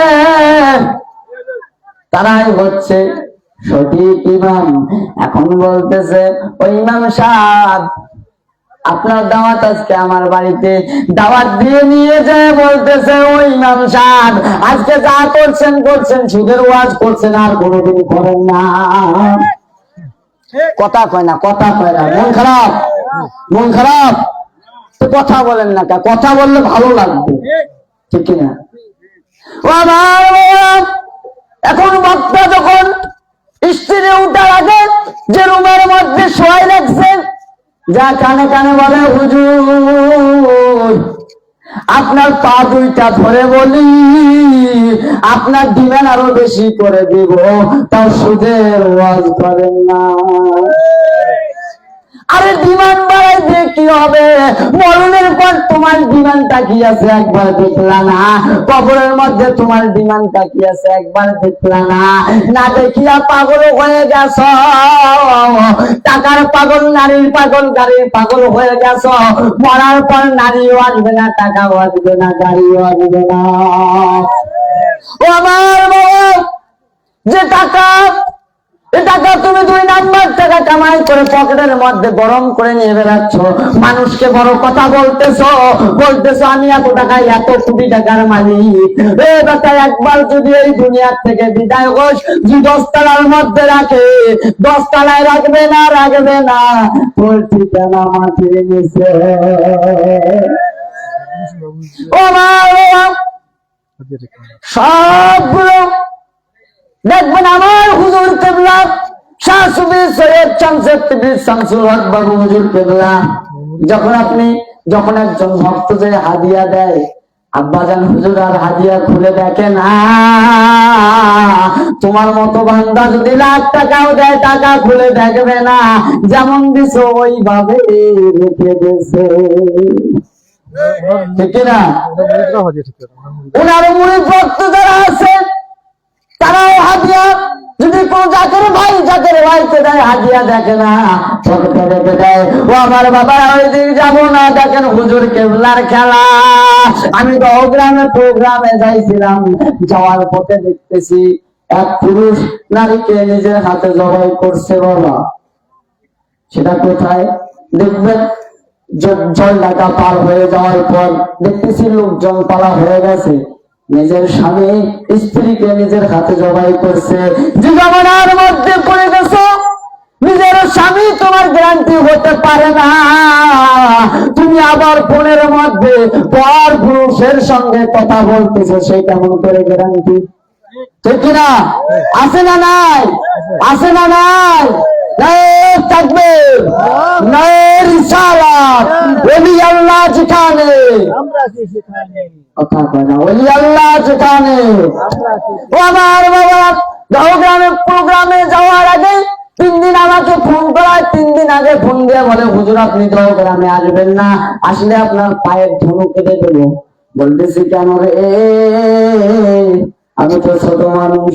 তারাই হচ্ছে সঠিক ইমাম। এখন বলতেছে ওই ইমাম সাহেব আপনার দাওয়াত আজকে আমার বাড়িতে, দাওয়াত দিয়ে নিয়ে যায় বলতেছে ওই ইমাম সাহেব আজকে যা করছেন করছেন, সুদের ওয়াজ করছেন আর কোনোদিন করেন না। কথা কয় না, কথা কয় না, মন খারাপ, মন খারাপ তো কথা বলেন না, কথা বললে ভালো লাগবে, ঠিক কিনা? ও আমার এখন বক্তা যখন স্ত্রী উঠার আগে যে রুমের মধ্যে শোয়াই রাখছে, যা কানে কানে বলে হুজুর আপনার পা দুইটা ধরে বলি আপনার ডিমান্ড আরো বেশি করে দিব, তাও সুদের ওয়াজ করেন না। আরে ডিমান্ড বাড়াই দিয়ে কি হবে, মরণের পর তোমার ডিমান্ডটা কি আছে একবার দেখলা না, কবরের মধ্যে তোমার ডিমান্ডটা কি আছে একবার দেখলা না, না দেখিয়া পাগল হয়ে গেছ, টাকার পাগল, নারীর পাগল, গাড়ির পাগল হয়ে গেছ, মরার পর নারীও আসবে না, টাকাও আসবে না, গাড়িও আসবে না। ও আমার বাবা যে টাকা, টাকা তুমি 2 নাম্বার টাকা কামাই করে পকেটের মধ্যে গরম করে নিয়ে বেড়াচ্ছ, মানুষকে বড় কথা বলতেছো আমি এত টাকা, এত কোটি টাকার মালিক। বেটা একবার যদি এই দুনিয়ার থেকে বিদায় হোস, যে 10 তলার মধ্যে রাখে 10 তলায় রাখবে না, রাখবে না ঠিকানা মাটির নিচে। ও মা সবগুলো দেখবেন আমার হুজুর কেবলা শাহ সুফি সৈয়দ শামসুল হক বাবু হুজুর কেবলা, যখন একজন ভক্ত যে হাদিয়া দেয়, আব্বাজান হুজুর আর হাদিয়া খুলে দেখে না, তোমার মতো বান্দা যদি লাখ টাকাও দেয় টাকা খুলে দেখবে না, যেমন দিছো ওইভাবে রেখে দিয়েছে, ঠিক না? ওনার মুড়ি ভক্ত যারা আছে তারাও হাদিয়া যদি কোন জাকের ভাইকে দেয় হাদিয়া দেখে না, পকেটে রেখে দেয়। ও আমার বাবা ওই দিন যাবো না, দেখেন হুজুর কেবলার খেলা। আমি গ্রামের প্রোগ্রামে যাইছিলাম, যাওয়ার পথে দেখতেছি এক পুরুষ নারীকে নিজের হাতে জবাই করছে। বাবা সেটা কোথায় দেখবেন, জলঢাকা পার হয়ে যাওয়ার পর দেখতেছি লোকজন পালা হয়ে গেছে, নিজের স্বামী স্ত্রীকে নিজের হাতে জবাই করছে। যে জমানার মধ্যে পড়ে গেছো, নিজের স্বামী তোমার গ্যারান্টি হতে পারে না, তুমি তুমি আবার ফোনের মধ্যে পর পুরুষের সঙ্গে কথা বলতেছো, সেই কেমন করে গ্যারান্টি? ঠিক কিনা? আছে না নাই? আছে না নাই? থাকবে ওলি আল্লাহ যেখানে, কথা কয় না, ওলি আল্লাহ যেখানে। ও আমার বাবা, দহগ্রামে প্রোগ্রামে যাওয়ার আগে 3 দিন আমাকে ফোন করায়, 3 দিন আগে ফোন দিয়ে বলে হুজুর আপনি দহগ্রামে আসবেন না, আসলে আপনার পায়ের ধনু কেটে দেবো। বলতেছি কেন রে? আমি তো ছোট মানুষ,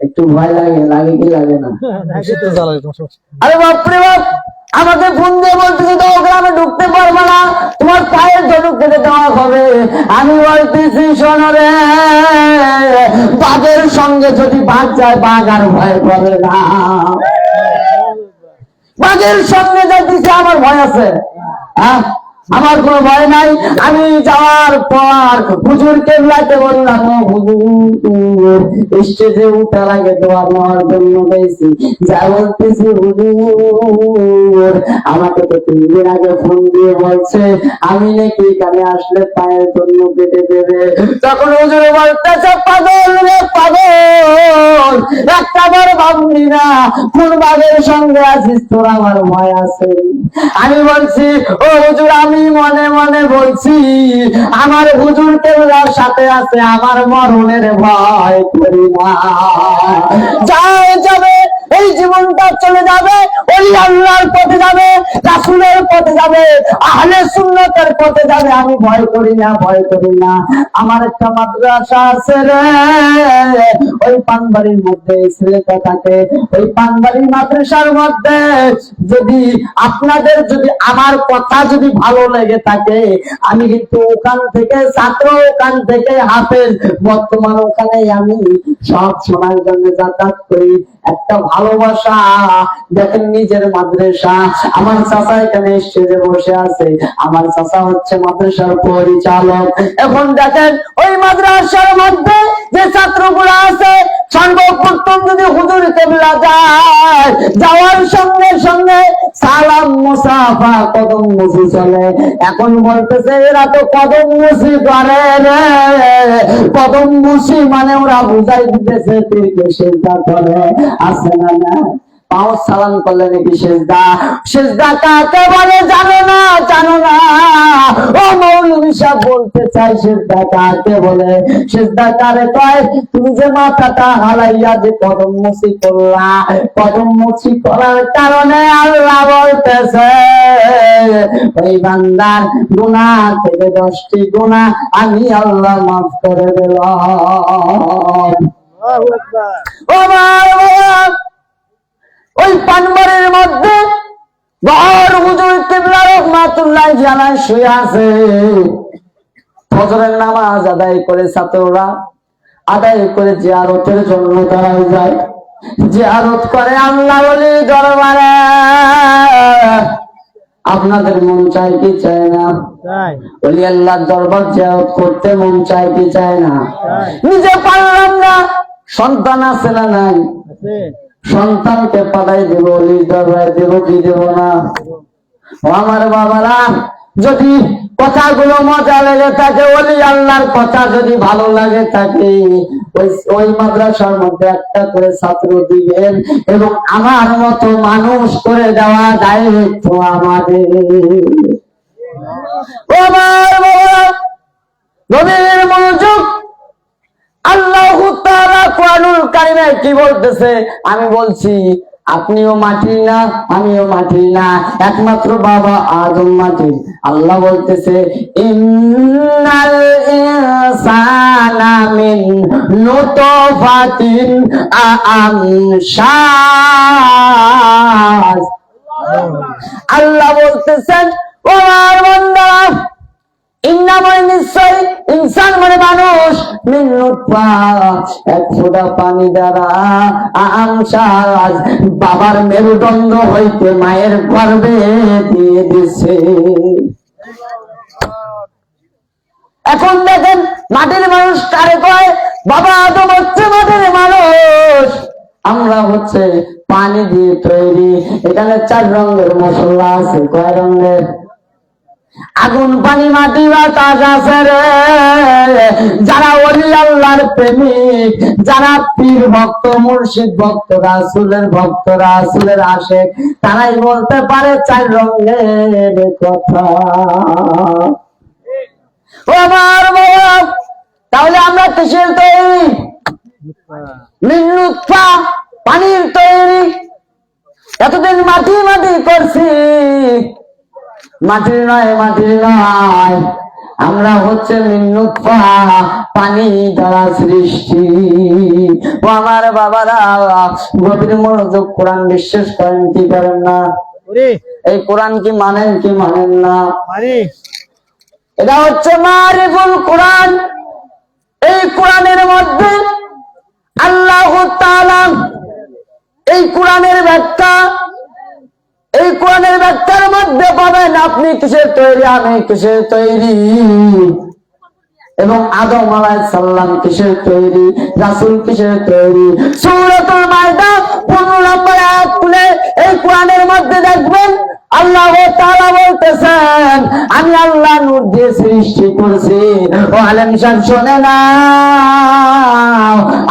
একটু ভয় লাগে, লাগে কি লাগে না? আরে বাপরে বাপ, আমাকে ফোন দিয়ে বলতেছে তো গ্রামে ঢুকতে পারবো না, তোমার পায়ের ধনুক কেটে দেওয়া হবে। আমি বলতেছি শোনো রে, বাঘের সঙ্গে যদি বাঘ যায়, বাঘ আর ভয় করে না। বাঘের সঙ্গে যাইতেছে, আমার ভয় আছে? হ্যাঁ, আমার কোনো ভয় নাই। আমি যাওয়ার পর হুজুর কেবলাকে বললাম, হুজুর স্টেজে উঠার আগে দোয়া নেওয়ার জন্য গেছি, যা বলতেছি হুজুর আমাকে তো 3 দিন আগে ফোন দিয়ে বলছে আমি নাকি এখানে আসলে পায়ের জন্য কেটে দেবে। তখন হুজুর বলতেছে পাগল রে পাগল, একটা বার ভাবলি না কোন বাঘের সঙ্গে আছিস তোর, আমার ভয় আছে। আমি বলছি ও হুজুর, আমি মনে মনে বলছি আমার হুজুর কেবলার সাথে আছে, আমার মরণের ভয় করি না। যাবে এই জীবনটা চলে যাবে, ওই আল্লাহর পথে যাবে, রাসূলের পথে যাবে, আহলে সুন্নাতের পথে যাবে, আমি ভয় করি না, ভয় করি না। আমার একটা মাদ্রাসা আছে রে, ওই পানবাড়ির মধ্যে ছেলেটা থাকে, ওই পানবাড়ির মাদ্রাসার মধ্যে যদি আপনাদের যদি আমার কথা যদি ভালো লেগে থাকে, আমি কিন্তু ওখান থেকে ছাত্র, ওখান থেকে হাফেজ, বর্তমান ওখানে আমি সব সময়ের জন্য যাতায়াত করি। একটা ভালোবাসা, দেখেন নিজের মাদ্রাসা। আমার চাচা এখানে স্টেজে বসে আছে, আমার চাচা হচ্ছে মাদ্রাসার পরিচালক। এখন দেখেন ওই মাদ্রাসার মধ্যে যে ছাত্রগুলো আছে, সর্বপ্রথম যদি হুজুর কেবলা যায়, যাওয়ার সঙ্গে সঙ্গে সালাম মুসাফা কদম মুসি চলে। এখন বলতেছে এরা তো কদম মুসি করে রে, কদম মুসি মানে ওরা বুঝাই দিতেছে তুই সেজদা করে, আছে না না? পাও সালাম করলে নাকি সেজদা। সেজদা কাকে বলে জানো না? জানো না? ও মৌলভী সাহেব বলতে চাই সেজদা কাকে বলে? সেজদা কারে কয়? তুমি যে মাথাটা হালাইয়া যে কদম মুচি করলা, কদম মুচি করার কারণে আল্লাহ বলতেছে ওই বান্দার গুনাহ থেকে 10টি গুনাহ আমি আল্লাহ মাফ করে দিলাম। ও বাবা, ওই পানবাড়ির মধ্যে বড় হুজুর কিবলা রাহমাতুল্লাহ আলাইহি শুয়ে আছে। ফজরের নামাজ আদায় করে ছাত্ররা আদায় করে জিয়ারতের জন্য দাঁড়ায় যায়, জিয়ারত করে আল্লাহ ওলির দরবারে। আপনাদের মন চায় কি চায় না? ওলি আল্লাহর দরবার জিয়ারত করতে মন চায় কি চায় না? নিজে পারলাম না, সন্তান আছে না নাই? সন্তানকে পাঠাই দেব, ওলির দরবারে দেব কি দেব না? আমার বাবারা, যদি কথাগুলো মজা লেগে থাকে, ওলি আল্লাহর কথা যদি ভালো লাগে থাকে, ওই মাদ্রাসার মধ্যে একটা করে ছাত্র দিবেন এবং আমার মতো মানুষ করে দেওয়া দায়িত্ব আমাদের। আমার বাবা, নবীর মনোযোগ। আল্লাহু তাআলা কুরআনুল কারীমে কি বলতেছে? আমি বলছি আপনিও মাটি না, আমিও মাটি না, একমাত্র বাবা আদম মাটি। আল্লাহ বলতেছে ইন্নাল ইনসানা মিন নুতফাতিন আমশাজ। আল্লাহ বলতেছেন ও আমার বান্দা, ইন্নামাই নিশ্চয় ইনসান মানে মানুষ, মিন নুতফা এক ফোঁটা পানি দ্বারা, আমশাজ বাবার মেরুদণ্ড হইতে মায়ের গর্ভে দিয়ে দিছে। এখন দেখেন মাটির মানুষ কারে কয়? বাবা আদম হচ্ছে মাটির মানুষ, আমরা হচ্ছে পানি দিয়ে তৈরি। এখানে 4 রঙের মশলা আছে। কয় রঙের? আগুন পানি মাটি বাতাস আছে রে, যারা ওলি আল্লাহর প্রেমিক, যারা পীর ভক্ত, মুর্শিদ ভক্ত, রাসূলের ভক্ত, রাসূলের আশেক, তারাই বলতে পারে চার রঙের কথা। ও আমার বাবা, তাহলে আমরা কিসের তৈরি? মিন নুতফা, পানির তৈরি। এতদিন মাটি মাটি করছি, মাটির নয়, মাটির নয়, আমরা হচ্ছে মিন নুতফা, পানি দ্বারা সৃষ্টি। ও আমার বাবারা, গভীর মনোযোগ, কোরআন বিশ্বাস করেন কি করেন না? এই কোরআন কি মানেন কি মানেন না? এটা হচ্ছে মারিফুল কোরআন। এই কোরআনের মধ্যে আল্লাহ তাআলা এই কোরআনের ব্যাখ্যা, এই কোরআনের ব্যাখ্যার মধ্যে পাবেন আপনি কিসের তৈরি, আমি কিসের তৈরি, এবং আদম আলাইহিস সালাম কিসের তৈরি, রাসূল কিসের তৈরি। সূরাতুল মাইদা 15 নম্বর আয়াত খুলে এই কোরআনের মধ্যে দেখবেন আল্লাহ তাআলা বলতেছেন, আমি আল্লাহ নূর দিয়ে সৃষ্টি করেছি। ও আলেম সাহেব শোনে না,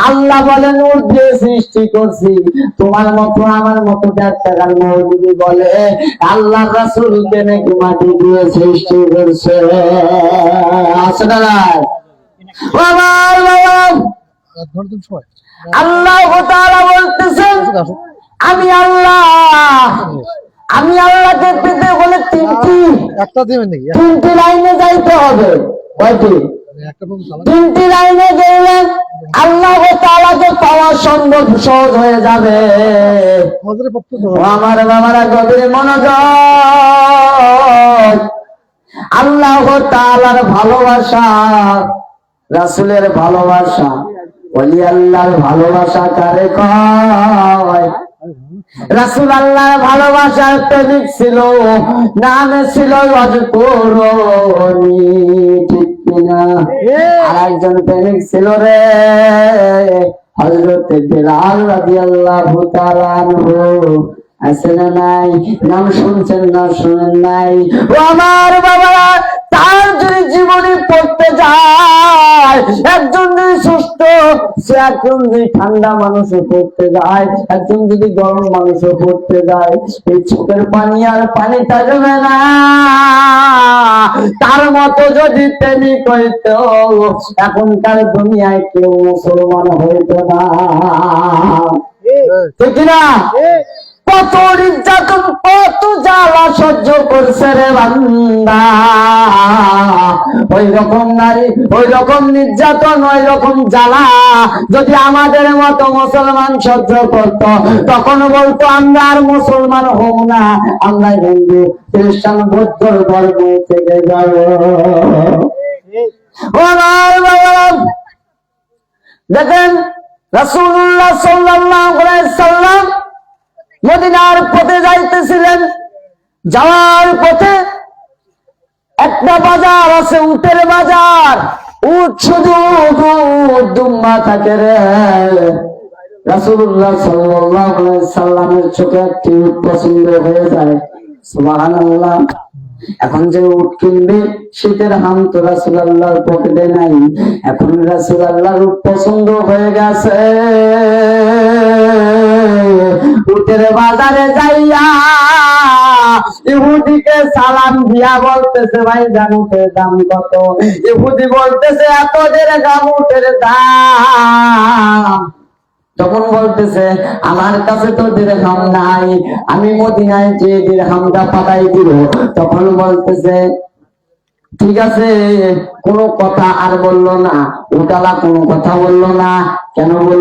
আল্লাহ বলে নূর দিয়ে সৃষ্টি করছি। তোমার মতো আমার মতো ডাক্তার মৌলবি বলে আল্লাহ রাসূলকে নাকি মাটি দিয়ে সৃষ্টি করছে। আছে না নাই? ও আমার বাবা, আল্লাহ তাআলা বলতেছেন আমি আল্লাহ, আমি আল্লাহকে পেতে হলে তিনটি লাইনে যাইতে হবে। কয়টি? তিনটি লাইনে গেলে আল্লাহ তাআলাকে পাওয়া সম্ভব, সহজ হয়ে যাবে। আমার বাবারা গভীর মনোযোগ, আল্লাহ তাআলার ভালোবাসা, রাসূলের ভালোবাসা, ওলি আল্লাহর ভালোবাসা কারে কয়? রাসূল আল্লাহর ভালোবাসার প্রেমিক ছিল, নামে ছিল অজকুরনি, ঠিক কিনা? আর একজন প্রেমিক ছিল রে হযরত বিলাল রাদিয়াল্লাহু তাআলা আনহু। আছে না নাই? নাম শুনছেন না শুনেন নাই? ও আমার বাবা, তার যদি জীবনী পড়তে যায়, একজন যদি সুস্থ, সে একজন যদি ঠান্ডা মানুষও পড়তে যায়, একজন যদি গরম মানুষও পড়তে যায়, এই চোখের পানি আর পানি থাকবে না। তার মতো যদি প্রেমিক হইতো, এখনকার দুনিয়ায় কেউ মুসলমান হইতো না, ঠিক না? কত নির্যাতন, কত জ্বালা সহ্য করছে রে বান্দা। ওই রকম নারী, ওই রকম নির্যাতন, ওই রকম জ্বালা যদি আমাদের মতো মুসলমান সহ্য করত, তখন বলতো আমরা আর মুসলমান হব না, আমরা হিন্দু খ্রিস্টান বৌদ্ধ ধর্ম থেকে যাব। দেখেন রাসূলুল্লাহ সাল্লাল্লাহু আলাইহি সাল্লাম মদিনার পথে যাইতেছিলেন, যাওয়ার পথে একটা বাজার আছে, উটের বাজার। উট শুধু দুম্বা থাকে রে। রাসূলুল্লাহ সাল্লাল্লাহু আলাইহি সাল্লামের চোখে একটি উট পছন্দ হয়ে যায়। সুবহানাল্লাহ। এখন যে উট কিনবে, শীতের হাম তো রাসূলুল্লাহর পকেটে নাই। এখন রাসূলুল্লাহর উট পছন্দ হয়ে গেছে। উটের বাজারে যাইয়া ইহুদিকে সালাম দিয়া বলতেছে, ভাই জানুটের দাম কত? ইহুদি বলতেছে এত দিরহাম উটের দাম। তখন বলতেছে আমার কাছে তো দিরহাম নাই, আমি মদিনায় যে দিরহামটা পাঠাই দিব। তখন বলতেছে ঠিক আছে, কোনো কথা আর বললো না, উটালা কোনো কথা বললো না। কেন বললো?